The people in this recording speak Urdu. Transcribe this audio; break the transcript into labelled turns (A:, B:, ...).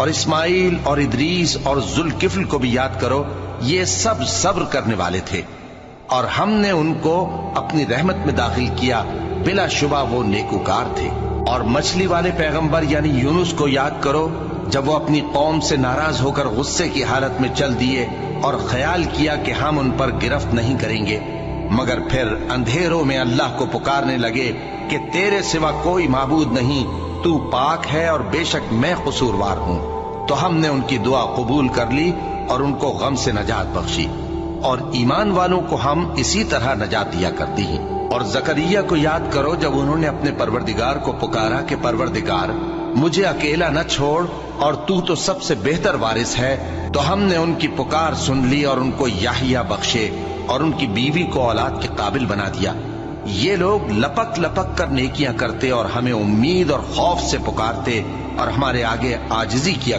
A: اور اسماعیل اور ادریس اور ذوالکفل کو بھی یاد کرو، یہ سب صبر کرنے والے تھے اور ہم نے ان کو اپنی رحمت میں داخل کیا، بلا شبہ وہ نیکوکار تھے۔ اور مچھلی والے پیغمبر یعنی یونس کو یاد کرو، جب وہ اپنی قوم سے ناراض ہو کر غصے کی حالت میں چل دیے اور خیال کیا کہ ہم ان پر گرفت نہیں کریں گے، مگر پھر اندھیروں میں اللہ کو پکارنے لگے کہ تیرے سوا کوئی معبود نہیں، تو پاک ہے اور بے شک میں قصوروار ہوں۔ تو ہم نے ان کی دعا قبول کر لی اور ان کو غم سے نجات بخشی، اور ایمان والوں کو ہم اسی طرح نجات دیا کرتی ہیں۔ اور زکریا کو یاد کرو، جب انہوں نے اپنے پروردگار کو پکارا کہ پروردگار مجھے اکیلا نہ چھوڑ اور تو سب سے بہتر وارث ہے، تو ہم نے ان کی پکار سن لی اور ان کو یحییٰ بخشے اور ان کی بیوی کو اولاد کے قابل بنا دیا۔ یہ لوگ لپک لپک کر نیکیاں کرتے اور ہمیں امید اور خوف سے پکارتے اور ہمارے آگے عاجزی کیا